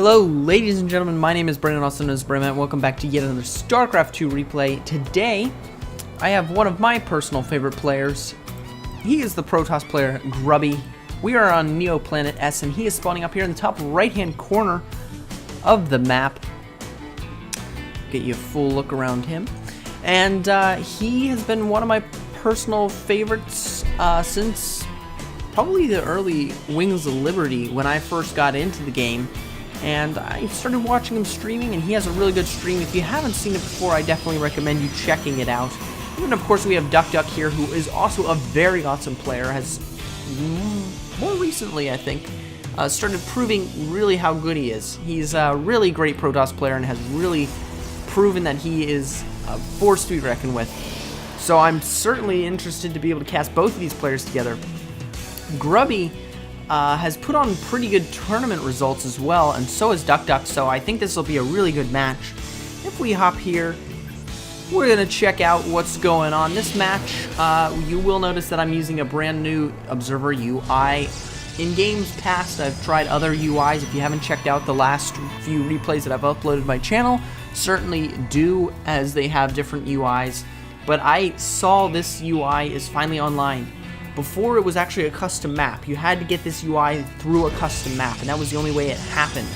Hello, ladies and gentlemen, my name is Brendan, also known as Branmatt. Welcome back to yet another StarCraft II replay. Today, I have one of my personal favorite players. He is the protoss player, Grubby. We are on Neo Planet S, and he is spawning up here in the top right-hand corner of the map. Get you a full look around him. And he has been one of my personal favorites since probably the early Wings of Liberty when I first got into the game. And I started watching him streaming, and he has a really good stream. If you haven't seen it before, I definitely recommend you checking it out. And then, of course, we have duckdeok here, who is also a very awesome player. Has, more recently, I think, started proving really how good he is. He's a really great protoss player and has really proven that he is a force to be reckoned with. So I'm certainly interested to be able to cast both of these players together. Grubby has put on pretty good tournament results as well, and so has duckdeok, so I think this will be a really good match. If we hop here, we're going to check out what's going on. This match, you will notice that I'm using a brand new observer UI. In games past, I've tried other UIs. If you haven't checked out the last few replays that I've uploaded to my channel, certainly do, as they have different UIs. But I saw this UI is finally online. Before, it was actually a custom map. You had to get this UI through a custom map, and that was the only way it happened.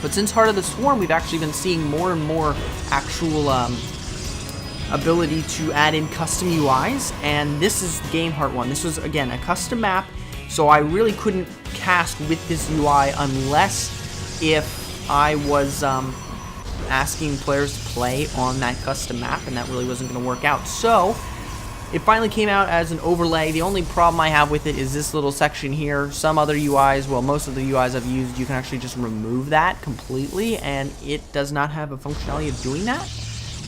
But since Heart of the Swarm, we've actually been seeing more and more actual ability to add in custom UIs, and this is the Game Heart one. This was, again, a custom map, so I really couldn't cast with this UI unless if I was asking players to play on that custom map, and that really wasn't going to work out. So it finally came out as an overlay. The only problem I have with it is this little section here. Some other UIs, well, most of the UIs I've used, you can actually just remove that completely, and it does not have a functionality of doing that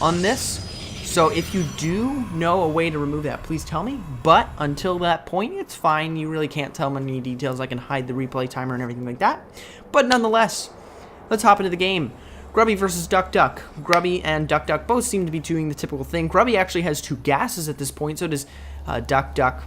on this. So if you do know a way to remove that, please tell me. But until that point, it's fine. You really can't tell me any details. I can hide the replay timer and everything like that. But nonetheless, let's hop into the game. Grubby versus duckdeok. Grubby and duckdeok both seem to be doing the typical thing. Grubby actually has 2 gases at this point, so does duckdeok.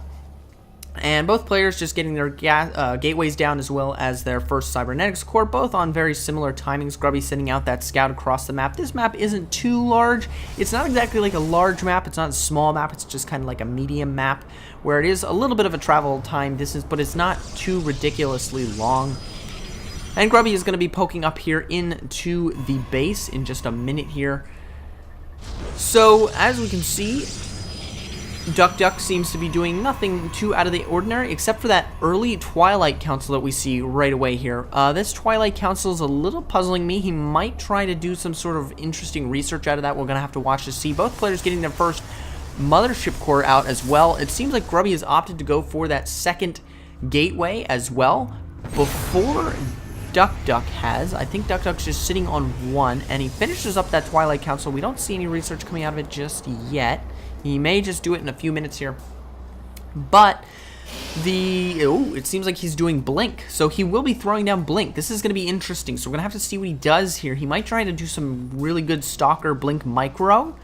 And both players just getting their gateways down as well as their first cybernetics core, both on very similar timings. Grubby sending out that scout across the map. This map isn't too large. It's not exactly like a large map. It's not a small map. It's just kind of like a medium map where it is a little bit of a travel time distance, but it's not too ridiculously long. And Grubby is going to be poking up here into the base in just a minute here. So, as we can see, duckdeok seems to be doing nothing too out of the ordinary, except for that early Twilight Council that we see right away here. This Twilight Council is a little puzzling me. He might try to do some sort of interesting research out of that. We're going to have to watch to see. Both players getting their first Mothership Core out as well. It seems like Grubby has opted to go for that second gateway as well before duckdeok has. I think duckdeok's just sitting on 1, and he finishes up that Twilight Council. We don't see any research coming out of it just yet. He may just do it in a few minutes here. But it seems like he's doing Blink, so he will be throwing down Blink. This is going to be interesting, so we're going to have to see what he does here. He might try to do some really good Stalker Blink Micro.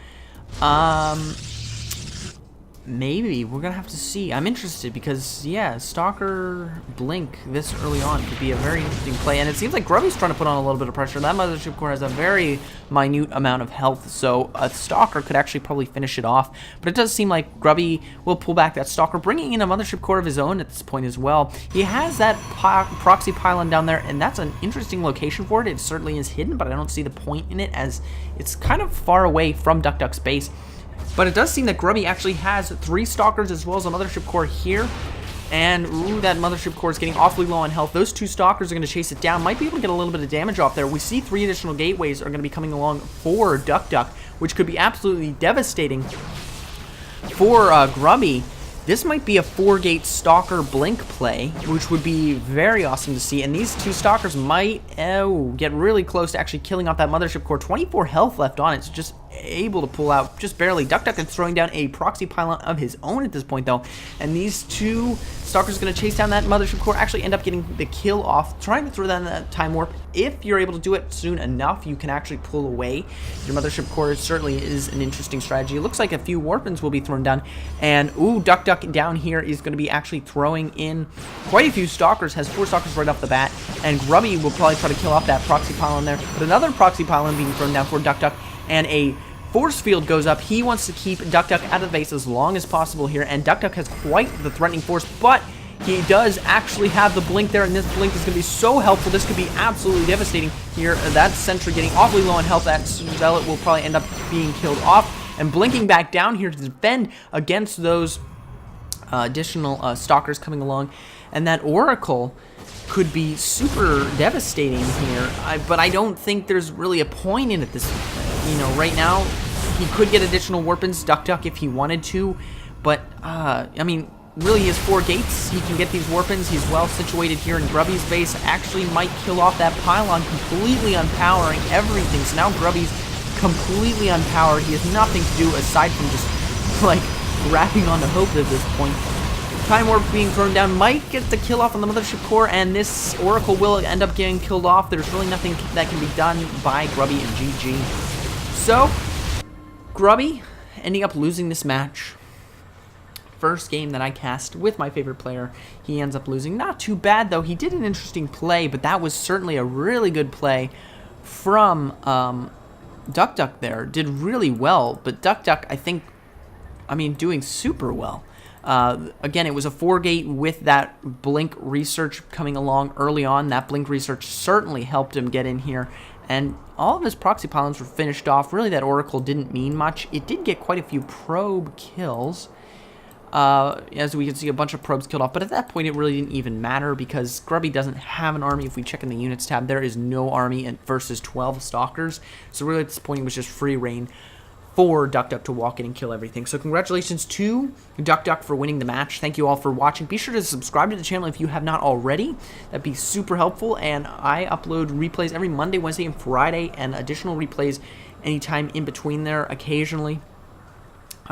Maybe. We're going to have to see. I'm interested because, yeah, Stalker Blink this early on could be a very interesting play. And it seems like Grubby's trying to put on a little bit of pressure. That Mothership Core has a very minute amount of health, so a Stalker could actually probably finish it off. But it does seem like Grubby will pull back that Stalker, bringing in a Mothership Core of his own at this point as well. He has that proxy pylon down there, and that's an interesting location for it. It certainly is hidden, but I don't see the point in it as it's kind of far away from duckdeok's base. But it does seem that Grubby actually has 3 Stalkers as well as a Mothership Core here. And, ooh, that Mothership Core is getting awfully low on health. Those 2 Stalkers are going to chase it down. Might be able to get a little bit of damage off there. We see 3 additional gateways are going to be coming along for duckdeok, which could be absolutely devastating for Grubby. This might be a 4-gate Stalker Blink play, which would be very awesome to see. And these 2 Stalkers might get really close to actually killing off that Mothership Core. 24 health left on it, so just able to pull out just barely. Duck is throwing down a proxy pylon of his own at this point, though. And these two Stalkers are going to chase down that Mothership Core, actually end up getting the kill off, trying to throw down that Time Warp. If you're able to do it soon enough, you can actually pull away your Mothership Core. It certainly is an interesting strategy. It looks like a few Warpins will be thrown down. And, ooh, Duck down here is going to be actually throwing in quite a few Stalkers. Has 4 Stalkers right off the bat. And Grubby will probably try to kill off that proxy pylon there. But another proxy pylon being thrown down for Duck. And a force field goes up. He wants to keep Duck out of the base as long as possible here. And Duck has quite the threatening force, but he does actually have the blink there, and this blink is going to be so helpful. This could be absolutely devastating here. That sentry getting awfully low on health. That zealot will probably end up being killed off. And blinking back down here to defend against those additional stalkers coming along. And that Oracle could be super devastating here. But I don't think there's really a point in it. Right now, he could get additional Warpins, Duck if he wanted to. But, I mean, really, he has 4 gates. He can get these Warpins. He's well situated here in Grubby's base. Actually might kill off that pylon, completely unpowering everything. So now Grubby's completely unpowered. He has nothing to do aside from just, like, grabbing onto hope at this point. Time Warp being thrown down might get the kill off on the Mothership Core, and this Oracle will end up getting killed off. There's really nothing that can be done by Grubby and GG. So, Grubby ending up losing this match. First game that I cast with my favorite player, he ends up losing. Not too bad, though. He did an interesting play, but that was certainly a really good play from Duck there. Did really well, but Duck, doing super well. Again, it was a 4-gate with that blink research coming along early on. That blink research certainly helped him get in here. And all of his proxy pylons were finished off. Really, that Oracle didn't mean much. It did get quite a few probe kills. As we can see, a bunch of probes killed off. But at that point, it really didn't even matter because Grubby doesn't have an army. If we check in the units tab, there is no army versus 12 Stalkers. So really, at this point, it was just free reign for Duck to walk in and kill everything. So congratulations to Duck for winning the match. Thank you all for watching. Be sure to subscribe to the channel if you have not already. That'd be super helpful. And I upload replays every Monday, Wednesday, and Friday, and additional replays anytime in between there occasionally.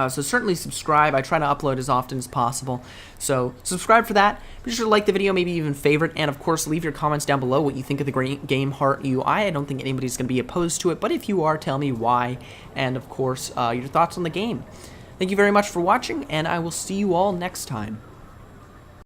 So certainly subscribe. I try to upload as often as possible. So subscribe for that. Be sure to like the video, maybe even favorite, and of course leave your comments down below what you think of the game Heart UI. I don't think anybody's going to be opposed to it, but if you are, tell me why, and of course your thoughts on the game. Thank you very much for watching, and I will see you all next time.